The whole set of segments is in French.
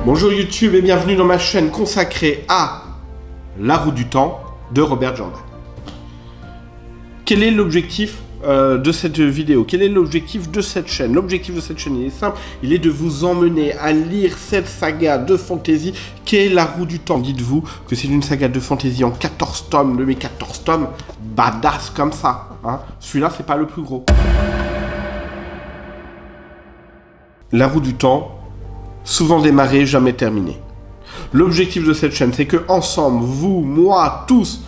Bonjour YouTube et bienvenue dans ma chaîne consacrée à La roue du temps de Robert Jordan. Quel est l'objectif de cette vidéo? Quel est l'objectif de cette chaîne? L'objectif de cette chaîne, il est simple, il est de vous emmener à lire cette saga de fantasy qu'est La roue du temps. Dites-vous que c'est une saga de fantasy en 14 tomes, de mes 14 tomes, badass comme ça. Hein. Celui-là, c'est pas le plus gros. La roue du temps, souvent démarré, jamais terminé. L'objectif de cette chaîne, c'est que ensemble, vous, moi, tous,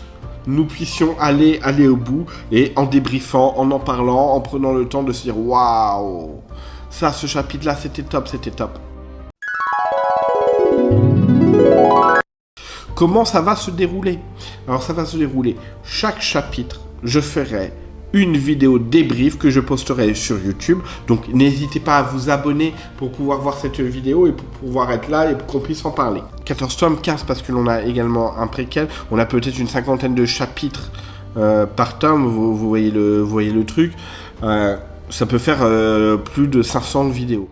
nous puissions aller au bout et en débriefant, en parlant, en prenant le temps de se dire waouh, ça, ce chapitre-là, c'était top, c'était top. Comment ça va se dérouler? Alors, ça va se dérouler. Chaque chapitre, je ferai une vidéo débrief que je posterai sur YouTube. Donc, n'hésitez pas à vous abonner pour pouvoir voir cette vidéo et pour pouvoir être là et pour qu'on puisse en parler. 14 tomes, 15 parce que l'on a également un préquel. On a peut-être une cinquantaine de chapitres par tome. Vous voyez le truc. Ça peut faire plus de 500 vidéos.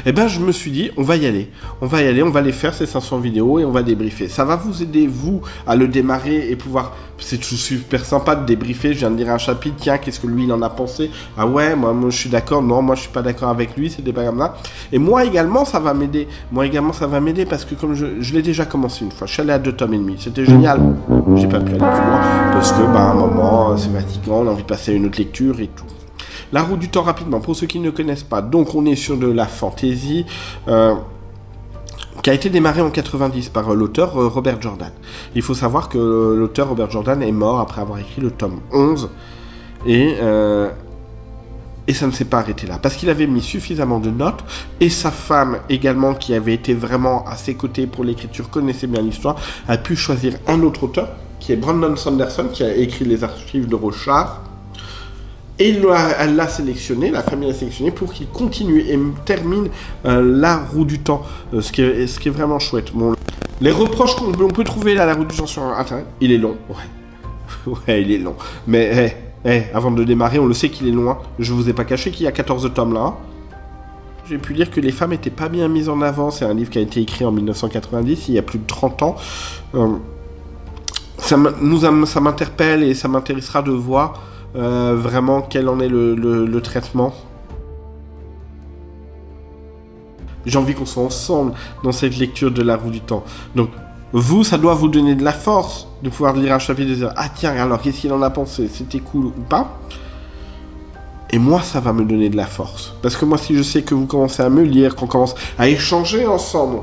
Eh bien, je me suis dit, on va y aller, on va les faire ces 500 vidéos et on va débriefer. Ça va vous aider, vous, à le démarrer et pouvoir... C'est super sympa de débriefer, je viens de lire un chapitre, tiens, qu'est-ce que lui, il en a pensé? Ah ouais, moi je suis d'accord, non, moi je suis pas d'accord avec lui, c'était pas comme là. Et moi également, ça va m'aider. Parce que comme je l'ai déjà commencé une fois, je suis allé à 2 tomes et demi, c'était génial. J'ai pas pu aller plus loin, parce que, à un moment, c'est fatigant, on a envie de passer à une autre lecture et tout. La roue du temps rapidement, pour ceux qui ne connaissent pas. Donc on est sur de la fantasy qui a été démarrée en 90 par l'auteur Robert Jordan. Il faut savoir que l'auteur Robert Jordan est mort après avoir écrit le tome 11 et ça ne s'est pas arrêté là parce qu'il avait mis suffisamment de notes et sa femme également qui avait été vraiment à ses côtés pour l'écriture, connaissait bien l'histoire, a pu choisir un autre auteur qui est Brandon Sanderson qui a écrit les archives de Rochard. Et elle l'a sélectionné, la famille l'a sélectionné pour qu'il continue et termine La roue du temps, ce qui est vraiment chouette. Bon, les reproches qu'on peut trouver là, La roue du temps sur Internet, il est long, ouais, il est long. Mais avant de démarrer, on le sait qu'il est loin. Je vous ai pas caché qu'il y a 14 tomes là. J'ai pu lire que les femmes étaient pas bien mises en avant. C'est un livre qui a été écrit en 1990, il y a plus de 30 ans. Ça m'interpelle et ça m'intéressera de voir vraiment quel en est le traitement. J'ai envie qu'on soit ensemble dans cette lecture de La roue du temps. Donc vous, ça doit vous donner de la force de pouvoir lire un chapitre et dire ah tiens, alors qu'est-ce qu'il en a pensé, c'était cool ou pas. Et moi, ça va me donner de la force parce que moi, si je sais que vous commencez à me lire, qu'on commence à échanger ensemble,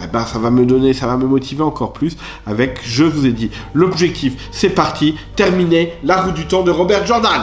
eh ben, ça va me motiver encore plus avec, je vous ai dit, l'objectif, c'est parti, terminer La roue du temps de Robert Jordan.